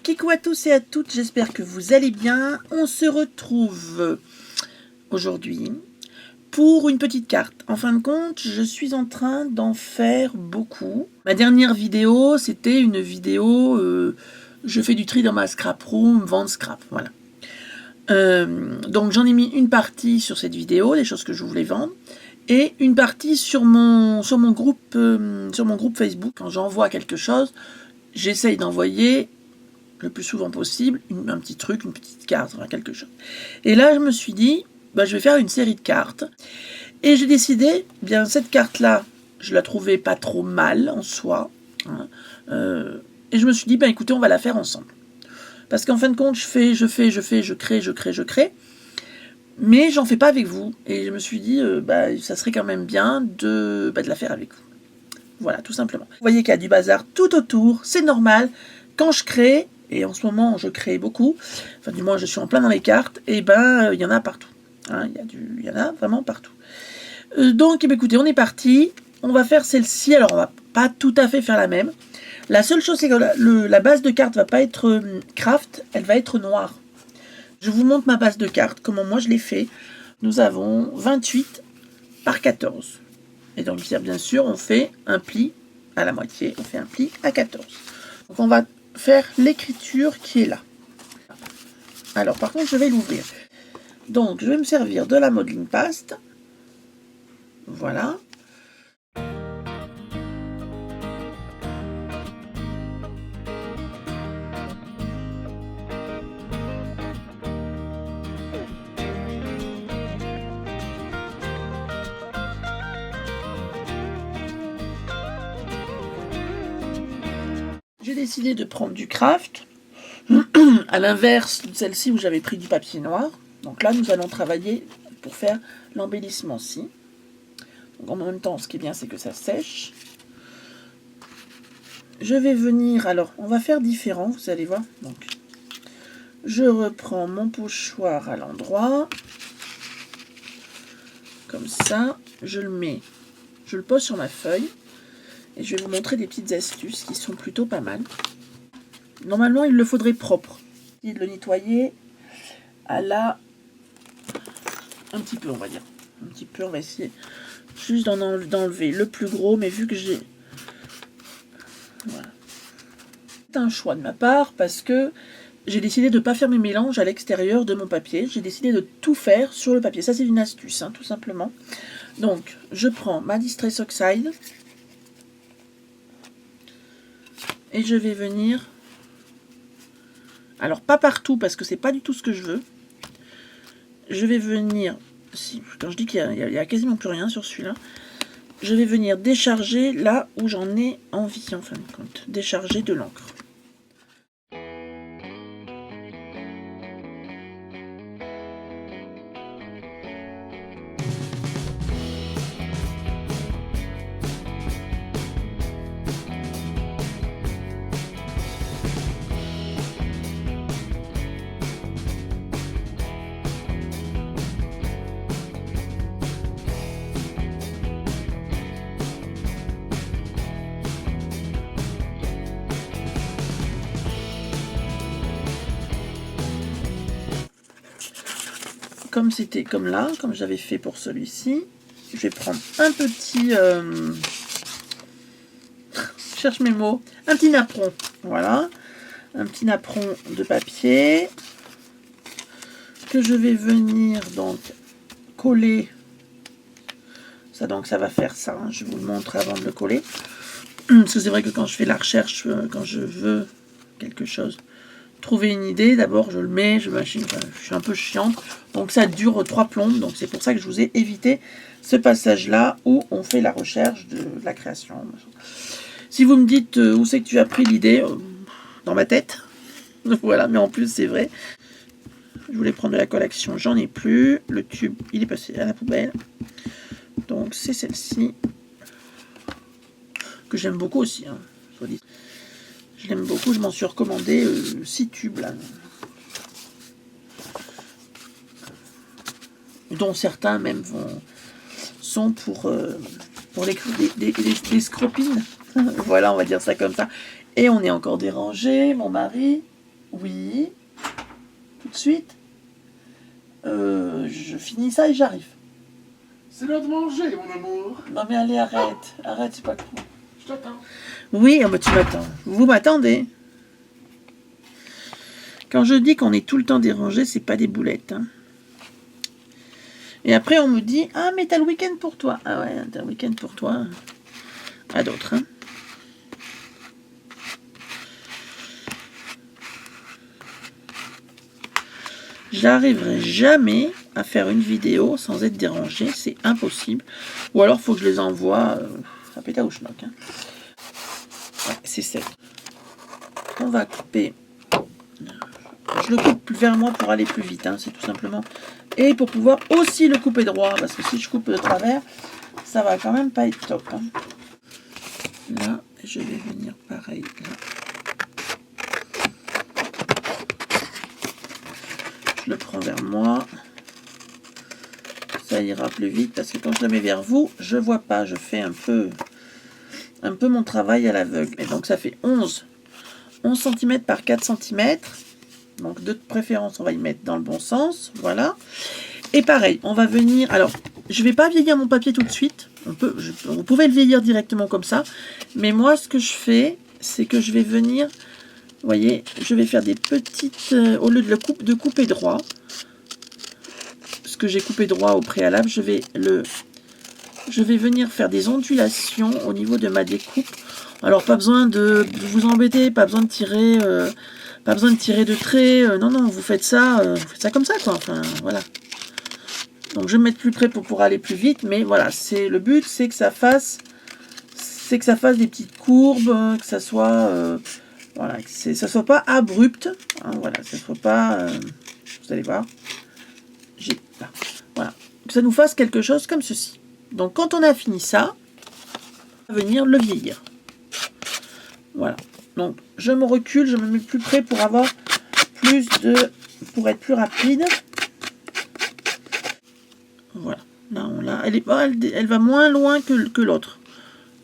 Kikou à tous et à toutes, j'espère que vous allez bien. On se retrouve aujourd'hui pour une petite carte. En fin de compte, je suis en train d'en faire beaucoup. Ma dernière vidéo, c'était une vidéo, je fais du tri dans ma scrap room, vente scrap, voilà. Donc j'en ai mis une partie sur cette vidéo, les choses que je voulais vendre, et une partie sur mon groupe Facebook. Quand j'envoie quelque chose, j'essaye d'envoyer le plus souvent possible un petit truc, une petite carte, enfin quelque chose. Et là, je me suis dit, je vais faire une série de cartes. Et j'ai décidé, bien cette carte-là, je la trouvais pas trop mal en soi. Hein, et je me suis dit, écoutez, on va la faire ensemble. Parce qu'en fin de compte, je crée. Mais j'en fais pas avec vous. Et je me suis dit, ça serait quand même bien de la faire avec vous. Voilà, tout simplement. Vous voyez qu'il y a du bazar tout autour, c'est normal. Quand je crée, et en ce moment je crée beaucoup, enfin du moins je suis en plein dans les cartes, et il y en a partout. Hein, il y en a vraiment partout. Donc écoutez, on est parti. On va faire celle-ci. Alors on va pas tout à fait faire la même. La seule chose, c'est que la base de carte va pas être craft, elle va être noire. Je vous montre ma base de carte, comment moi je l'ai fait. Nous avons 28 par 14. Et donc bien sûr, on fait un pli à la moitié, on fait un pli à 14. Donc on va faire l'écriture qui est là. Alors par contre, je vais l'ouvrir. Donc je vais me servir de la modeling paste. Voilà. J'ai décidé de prendre du craft, à l'inverse de celle-ci où j'avais pris du papier noir. Donc là, nous allons travailler pour faire l'embellissement-ci. Donc en même temps, ce qui est bien, c'est que ça sèche. Je vais venir, alors on va faire différent, vous allez voir. Donc, je reprends mon pochoir à l'endroit, comme ça, je le pose sur ma feuille. Et je vais vous montrer des petites astuces qui sont plutôt pas mal. Normalement, il le faudrait propre. Et de le nettoyer à la... un petit peu, on va dire. Un petit peu, on va essayer juste d'enlever le plus gros. Mais vu que j'ai... Voilà. C'est un choix de ma part parce que j'ai décidé de ne pas faire mes mélanges à l'extérieur de mon papier. J'ai décidé de tout faire sur le papier. Ça, c'est une astuce, hein, tout simplement. Donc, je prends ma Distress Oxide. Et je vais venir, alors pas partout parce que c'est pas du tout ce que je veux. Je vais venir, quand je dis qu'il y a quasiment plus rien sur celui-là, je vais venir décharger là où j'en ai envie en fin de compte, décharger de l'encre. Comme c'était comme là, comme j'avais fait pour celui-ci, je vais prendre un petit... je cherche mes mots. Un petit napperon. Voilà. Un petit napperon de papier. Que je vais venir donc coller. Ça, donc ça va faire ça. Hein. Je vous le montre avant de le coller. Parce que c'est vrai que quand je fais la recherche, quand je veux quelque chose... trouver une idée, d'abord je le mets, je suis un peu chiante, donc ça dure 3 plombes, donc c'est pour ça que je vous ai évité ce passage-là où on fait la recherche de la création. Si vous me dites où c'est que tu as pris l'idée, dans ma tête, voilà, mais en plus c'est vrai. Je voulais prendre de la collection, j'en ai plus, le tube il est passé à la poubelle, donc c'est celle-ci, que j'aime beaucoup aussi, hein, soit dit. Je l'aime beaucoup, je m'en suis recommandé 6 tubes là. Dont certains même sont pour les scropines. Voilà, on va dire ça comme ça. Et on est encore dérangé, mon mari. Oui. Tout de suite. Je finis ça et j'arrive. C'est l'heure de manger, mon amour. Non mais allez, arrête. Arrête, c'est pas cool. Je t'attends. Oui, oh bah tu m'attends. Vous m'attendez. Quand je dis qu'on est tout le temps dérangé, c'est pas des boulettes. Hein. Et après, on me dit, ah, mais t'as le week-end pour toi. Ah ouais, t'as le week-end pour toi. À d'autres. Hein. J'arriverai jamais à faire une vidéo sans être dérangé. C'est impossible. Ou alors, faut que je les envoie à péta ou schnock. Hein. Ouais, c'est sec. On va couper. Je le coupe plus vers moi pour aller plus vite. Hein, c'est tout simplement. Et pour pouvoir aussi le couper droit. Parce que si je coupe de travers, ça va quand même pas être top. Hein. Là, je vais venir pareil. Là. Je le prends vers moi. Ça ira plus vite parce que quand je le mets vers vous, je vois pas. Je fais un peu mon travail à l'aveugle. Et donc ça fait 11 cm par 4 cm. Donc de préférence, on va y mettre dans le bon sens. Voilà. Et pareil, on va venir... Alors, je vais pas vieillir mon papier tout de suite. Vous pouvez le vieillir directement comme ça. Mais moi, ce que je fais, c'est que je vais venir... Vous voyez, je vais faire des petites... au lieu de couper droit, ce que j'ai coupé droit au préalable, je vais venir faire des ondulations au niveau de ma découpe. Alors, pas besoin de vous embêter, pas besoin de tirer... pas besoin de tirer de traits. Non, vous faites ça comme ça, quoi. Enfin, voilà. Donc, je vais me mettre plus près pour aller plus vite. Mais voilà, le but, c'est que ça fasse... des petites courbes, que ça soit... voilà, que ça soit pas abrupt. Hein, voilà, ça soit pas... vous allez voir. Là. Voilà. Que ça nous fasse quelque chose comme ceci. Donc, quand on a fini ça, on va venir le vieillir. Voilà. Donc, je me recule, je me mets plus près pour avoir pour être plus rapide. Voilà. Là, elle va moins loin que l'autre.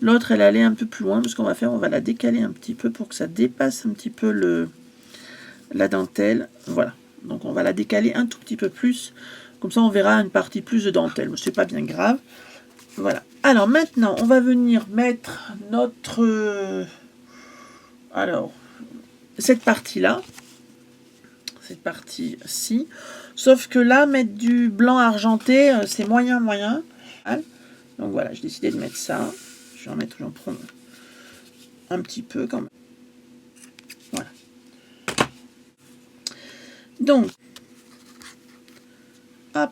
L'autre, elle allait un peu plus loin. Ce qu'on va faire, on va la décaler un petit peu pour que ça dépasse un petit peu la dentelle. Voilà. Donc, on va la décaler un tout petit peu plus. Comme ça, on verra une partie plus de dentelle. C'est pas bien grave. Voilà. Alors, maintenant, on va venir mettre notre... alors, cette partie-là. Cette partie-ci. Sauf que là, mettre du blanc argenté, c'est moyen. Donc voilà, j'ai décidé de mettre ça. J'en prends un petit peu quand même. Voilà. Donc, hop.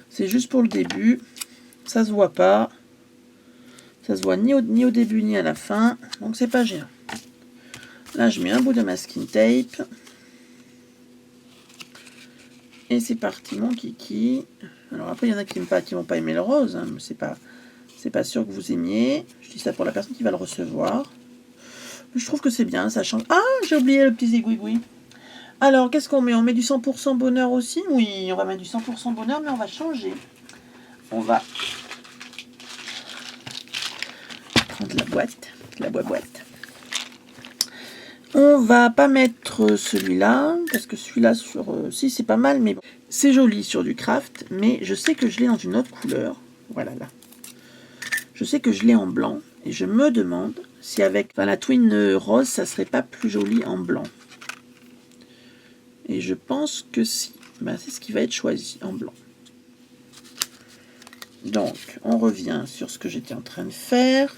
C'est juste pour le début. Ça se voit pas. Ça se voit ni au début ni à la fin. Donc c'est pas gênant. Là, je mets un bout de masking tape. Et c'est parti, mon kiki. Alors après, il y en a qui vont pas aimer le rose. Hein, mais c'est pas sûr que vous aimiez. Je dis ça pour la personne qui va le recevoir. Je trouve que c'est bien, ça change. Ah, j'ai oublié le petit zigouigoui. Alors, qu'est-ce qu'on met? On met du 100% bonheur aussi? Oui, on va mettre du 100% bonheur, mais on va changer. On va prendre la boîte. On va pas mettre celui-là, parce que celui-là si, c'est pas mal, mais c'est joli sur du craft, mais je sais que je l'ai dans une autre couleur. Voilà, là. Je sais que je l'ai en blanc, et je me demande si avec la Twin Rose, ça serait pas plus joli en blanc. Et je pense que si. C'est ce qui va être choisi en blanc. Donc, on revient sur ce que j'étais en train de faire.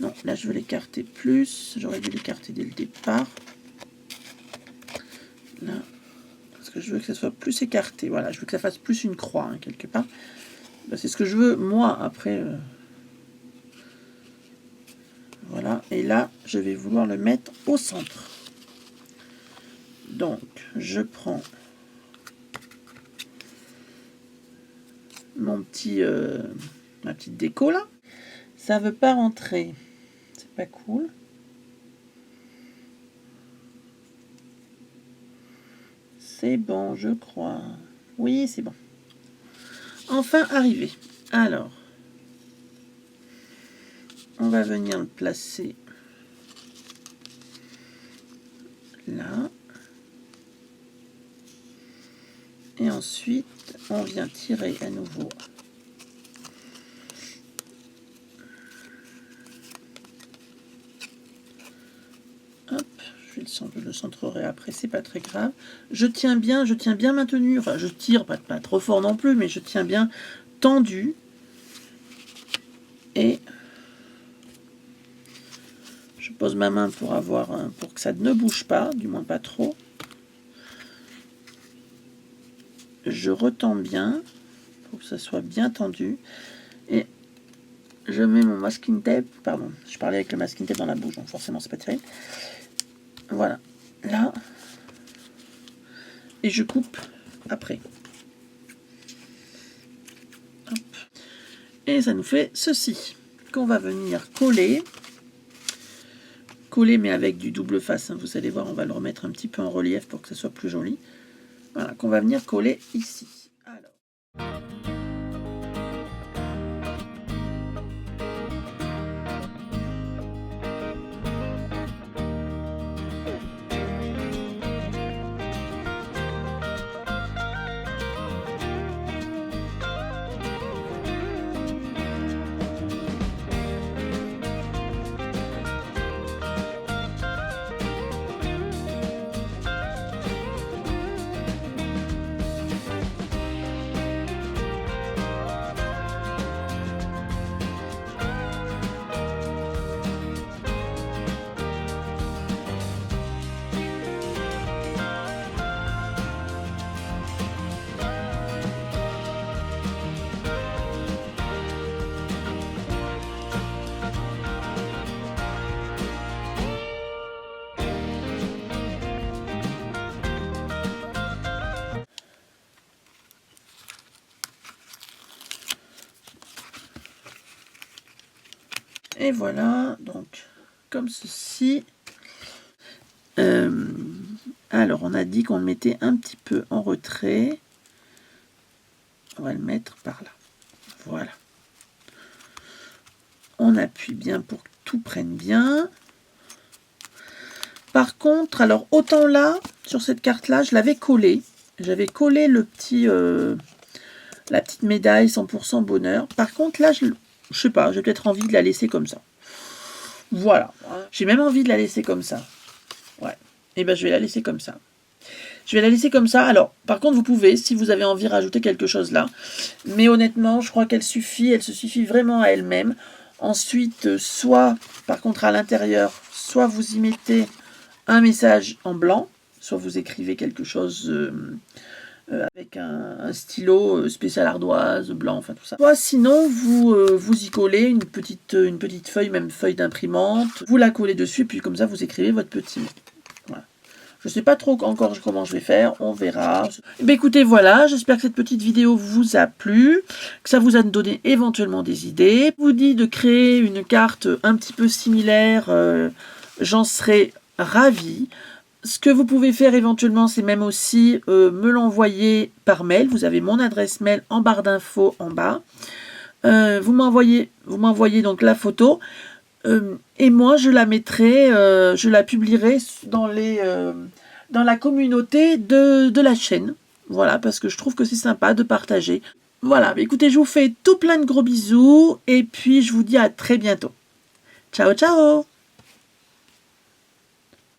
Non, là je veux l'écarter plus. J'aurais dû l'écarter dès le départ. Là, parce que je veux que ça soit plus écarté. Voilà, je veux que ça fasse plus une croix, hein, quelque part. C'est ce que je veux, moi, après. Voilà, et là, je vais vouloir le mettre au centre. Donc, je prends ma petite déco, là. Ça veut pas rentrer. C'est pas cool. C'est bon, je crois. Oui, c'est bon. Enfin arrivé. Alors. On va venir le placer là. Et ensuite, on vient tirer à nouveau. Hop, je le centrerai après, c'est pas très grave. Je tiens bien maintenu. Enfin, je tire pas trop fort non plus, mais je tiens bien tendu. Et je pose ma main pour que ça ne bouge pas, du moins pas trop. Je retends bien pour que ça soit bien tendu. Et je mets mon masking tape. Pardon, je parlais avec le masking tape dans la bouche, donc forcément c'est pas terrible. Voilà, là. Et je coupe après. Hop. Et ça nous fait ceci, qu'on va venir coller. Coller, mais avec du double face. Hein. Vous allez voir, on va le remettre un petit peu en relief pour que ça soit plus joli. Voilà, qu'on va venir coller ici. Alors. Et voilà, donc, comme ceci. Alors, on a dit qu'on le mettait un petit peu en retrait. On va le mettre par là. Voilà. On appuie bien pour que tout prenne bien. Par contre, alors, autant là, sur cette carte-là, je l'avais collé. J'avais collé le petit, la petite médaille 100% bonheur. Par contre, là, je sais pas, j'ai peut-être envie de la laisser comme ça. Voilà. J'ai même envie de la laisser comme ça. Ouais. Et ben, je vais la laisser comme ça. Je vais la laisser comme ça. Alors, par contre, vous pouvez, si vous avez envie, rajouter quelque chose là. Mais honnêtement, je crois qu'elle suffit. Elle se suffit vraiment à elle-même. Ensuite, soit, par contre, à l'intérieur, soit vous y mettez un message en blanc, soit vous écrivez quelque chose avec un stylo spécial ardoise, blanc, enfin tout ça. Soit sinon, vous y collez une petite feuille, même feuille d'imprimante. Vous la collez dessus, puis comme ça, vous écrivez votre petit mot. Voilà. Je ne sais pas trop encore comment je vais faire, on verra. Et bien, écoutez, voilà, j'espère que cette petite vidéo vous a plu, que ça vous a donné éventuellement des idées. Je vous dis de créer une carte un petit peu similaire, j'en serais ravie. Ce que vous pouvez faire éventuellement, c'est même aussi me l'envoyer par mail. Vous avez mon adresse mail en barre d'infos en bas. Vous m'envoyez donc la photo. Et moi, je la mettrai, je la publierai dans la communauté de la chaîne. Voilà, parce que je trouve que c'est sympa de partager. Voilà, écoutez, je vous fais tout plein de gros bisous. Et puis, je vous dis à très bientôt. Ciao, ciao!